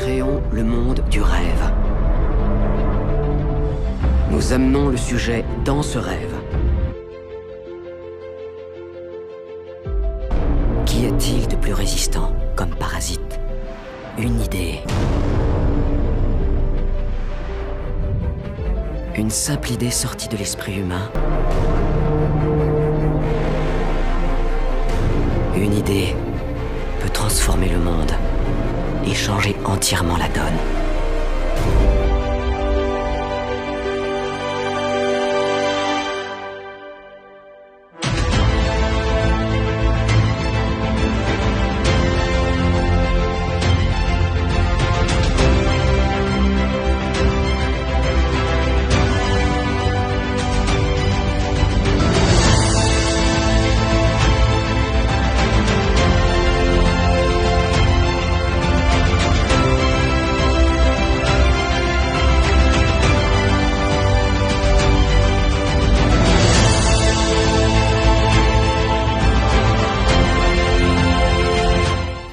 créons le monde du rêve. Nous amenons le sujet dans ce rêve. Qu'y a-t-il de plus résistant comme parasite? Une idée. Une simple idée sortie de l'esprit humain. Une idée peut transformer le monde et changer entièrement la donne.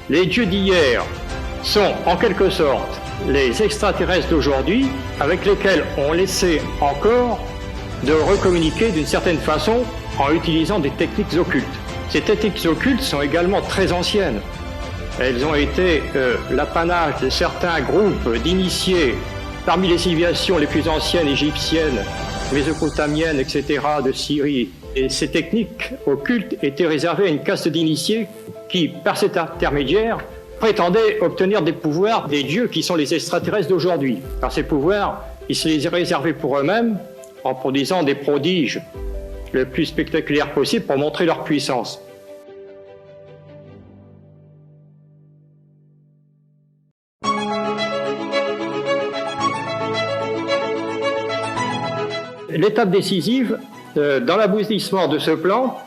Les dieux d'hier sont en quelque sorte les extraterrestres d'aujourd'hui avec lesquels on essaie encore de recommuniquer d'une certaine façon en utilisant des techniques occultes. Ces techniques occultes sont également très anciennes. Elles ont été l'apanage de certains groupes d'initiés parmi les civilisations les plus anciennes égyptiennes, mésopotamiennes, etc., de Syrie. Et ces techniques occultes étaient réservées à une caste d'initiés qui, par cet intermédiaire, prétendaient obtenir des pouvoirs des dieux qui sont les extraterrestres d'aujourd'hui. Par ces pouvoirs, ils se les réservaient pour eux-mêmes en produisant des prodiges le plus spectaculaires possible pour montrer leur puissance. L'étape décisive dans l'aboutissement de ce plan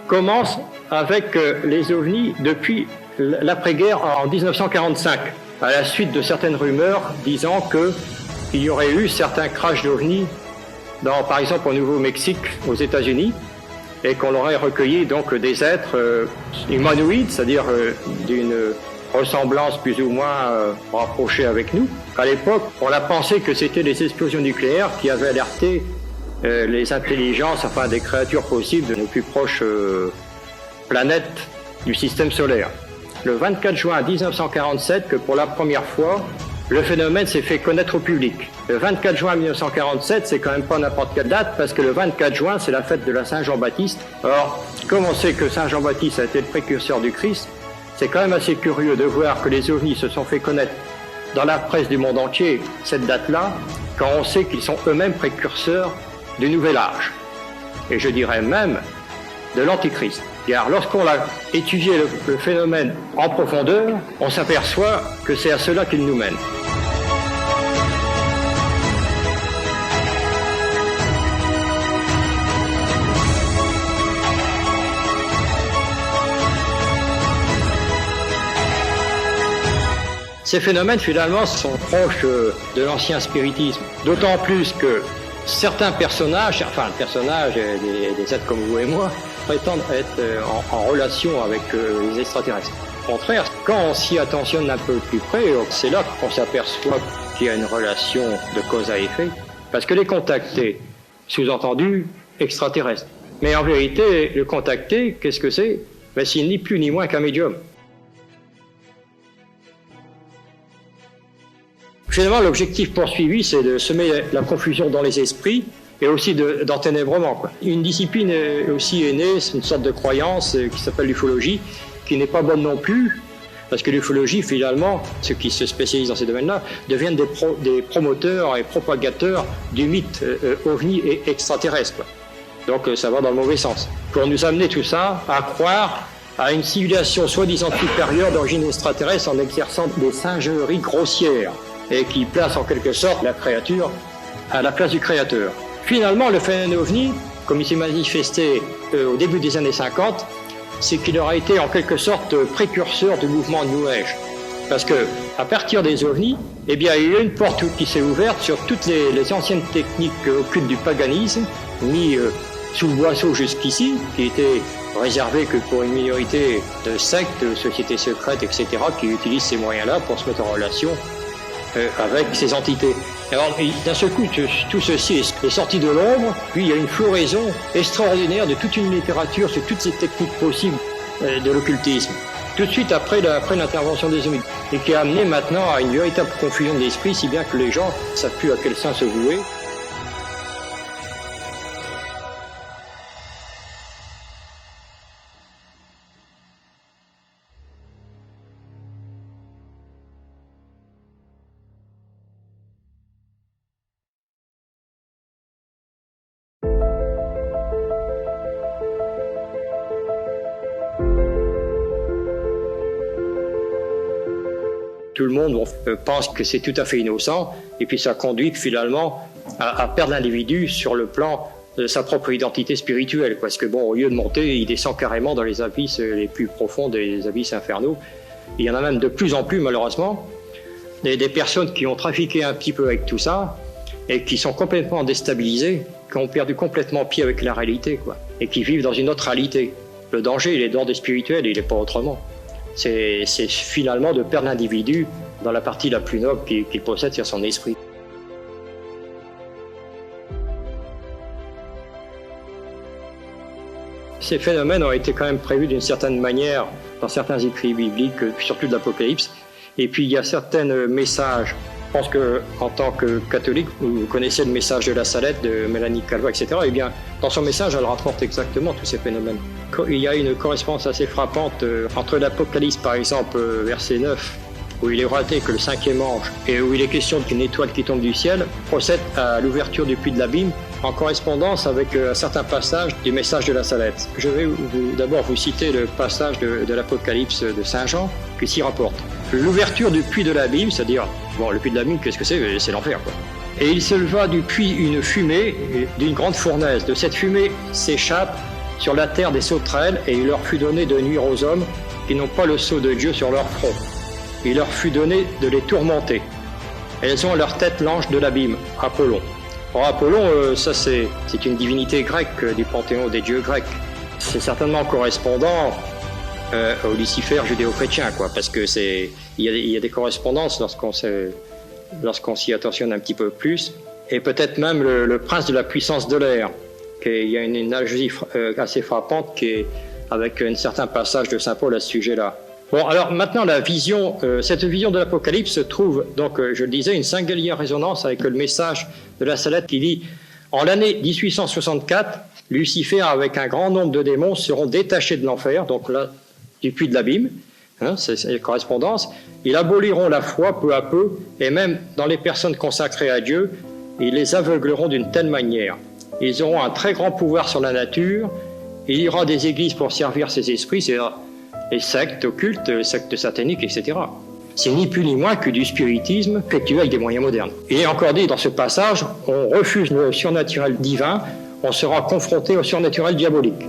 commence avec les ovnis depuis l'après-guerre en 1945, à la suite de certaines rumeurs disant qu'il y aurait eu certains crashs d'ovnis, par exemple au Nouveau-Mexique, aux États-Unis, et qu'on aurait recueilli donc des êtres humanoïdes, c'est-à-dire d'une ressemblance plus ou moins rapprochée avec nous. À l'époque, on a pensé que c'était les explosions nucléaires qui avaient alerté les intelligences, enfin des créatures possibles de nos plus proches planètes du système solaire. Le 24 juin 1947, que pour la première fois, le phénomène s'est fait connaître au public. Le 24 juin 1947, c'est quand même pas n'importe quelle date, parce que le 24 juin, c'est la fête de la Saint-Jean-Baptiste. Or, comme on sait que Saint-Jean-Baptiste a été le précurseur du Christ, c'est quand même assez curieux de voir que les ovnis se sont fait connaître dans la presse du monde entier, cette date-là, quand on sait qu'ils sont eux-mêmes précurseurs du nouvel âge. Et je dirais même de l'Antichrist. Car lorsqu'on a étudié le phénomène en profondeur, on s'aperçoit que c'est à cela qu'il nous mène. Ces phénomènes, finalement, sont proches de l'ancien spiritisme. D'autant plus que certains personnages, des êtres comme vous et moi, prétendent être en relation avec les extraterrestres. Au contraire, quand on s'y attentionne un peu plus près, c'est là qu'on s'aperçoit qu'il y a une relation de cause à effet, parce que les contactés, sous-entendu, extraterrestres. Mais en vérité, le contacté, qu'est-ce que c'est? C'est ni plus ni moins qu'un médium. Finalement, l'objectif poursuivi, c'est de semer la confusion dans les esprits et aussi d'enténébrement. Une discipline aussi est née, c'est une sorte de croyance qui s'appelle l'ufologie, qui n'est pas bonne non plus, parce que l'ufologie, finalement, ceux qui se spécialisent dans ces domaines-là, deviennent des promoteurs et propagateurs du mythe ovni et extraterrestre. Donc ça va dans le mauvais sens. Pour nous amener tout ça à croire à une civilisation soi-disant supérieure d'origine extraterrestre en exerçant des singeries grossières, et qui place en quelque sorte la créature à la place du créateur. Finalement, le phénomène ovni, comme il s'est manifesté au début des années 50, c'est qu'il aura été en quelque sorte précurseur du mouvement New Age. Parce que, à partir des ovnis, il y a eu une porte qui s'est ouverte sur toutes les anciennes techniques occultes du paganisme, mis sous le boisseau jusqu'ici, qui étaient réservées que pour une minorité de sectes, de sociétés secrètes, etc., qui utilisent ces moyens-là pour se mettre en relation avec ces entités. Alors, d'un seul coup, tout ceci est sorti de l'ombre, puis il y a une floraison extraordinaire de toute une littérature sur toutes ces techniques possibles de l'occultisme. Tout de suite après l'intervention des Jésuites, et qui a amené maintenant à une véritable confusion de l'esprit, si bien que les gens ne savent plus à quel saint se vouer. Tout le monde pense que c'est tout à fait innocent, et puis ça conduit finalement à perdre l'individu sur le plan de sa propre identité spirituelle. Parce que bon, au lieu de monter, il descend carrément dans les abysses les plus profonds, des abysses infernaux. Il y en a même de plus en plus, malheureusement, des personnes qui ont trafiqué un petit peu avec tout ça, et qui sont complètement déstabilisées, qui ont perdu complètement pied avec la réalité, quoi, et qui vivent dans une autre réalité. Le danger, il est d'ordre spirituel, il n'est pas autrement. C'est finalement de perdre l'individu dans la partie la plus noble qu'il possède, c'est son esprit. Ces phénomènes ont été quand même prévus d'une certaine manière dans certains écrits bibliques, surtout de l'Apocalypse. Et puis il y a certains messages. Je pense qu'en tant que catholique, vous connaissez le message de la Salette, de Mélanie Calvat, etc. Eh bien, dans son message, elle rapporte exactement tous ces phénomènes. Il y a une correspondance assez frappante entre l'Apocalypse, par exemple, verset 9, où il est relaté que le cinquième ange, et où il est question d'une étoile qui tombe du ciel, procède à l'ouverture du puits de l'abîme, en correspondance avec un certain passage du message de la Salette. Je vais d'abord vous citer le passage de l'Apocalypse de Saint Jean, qui s'y rapporte. L'ouverture du puits de l'abîme, c'est-à-dire, bon, le puits de l'abîme, qu'est-ce que c'est? C'est l'enfer, quoi. Et il se leva du puits une fumée d'une grande fournaise. De cette fumée s'échappe sur la terre des sauterelles, et il leur fut donné de nuire aux hommes qui n'ont pas le sceau de Dieu sur leur front. Il leur fut donné de les tourmenter. Elles ont à leur tête l'ange de l'abîme, Apollon. Or, Apollon, ça c'est une divinité grecque du panthéon des dieux grecs. C'est certainement correspondant au Lucifer judéo-chrétien, quoi, parce que il y a des correspondances lorsqu'on s'y attentionne un petit peu plus, et peut-être même le prince de la puissance de l'air. Il y a une analogie assez frappante qui est avec un certain passage de Saint Paul à ce sujet-là. Bon, alors maintenant cette vision de l'Apocalypse trouve, donc je le disais, une singulière résonance avec le message de la Salette qui dit « En l'année 1864, Lucifer avec un grand nombre de démons seront détachés de l'enfer, donc là, du puits de l'abîme, c'est la correspondance. Ils aboliront la foi peu à peu, et même dans les personnes consacrées à Dieu, ils les aveugleront d'une telle manière. Ils auront un très grand pouvoir sur la nature, il y aura des églises pour servir ces esprits, c'est-à-dire les sectes occultes, sectes sataniques, etc. C'est ni plus ni moins que du spiritisme effectué avec des moyens modernes. Il est encore dit dans ce passage, on refuse le surnaturel divin, on sera confronté au surnaturel diabolique.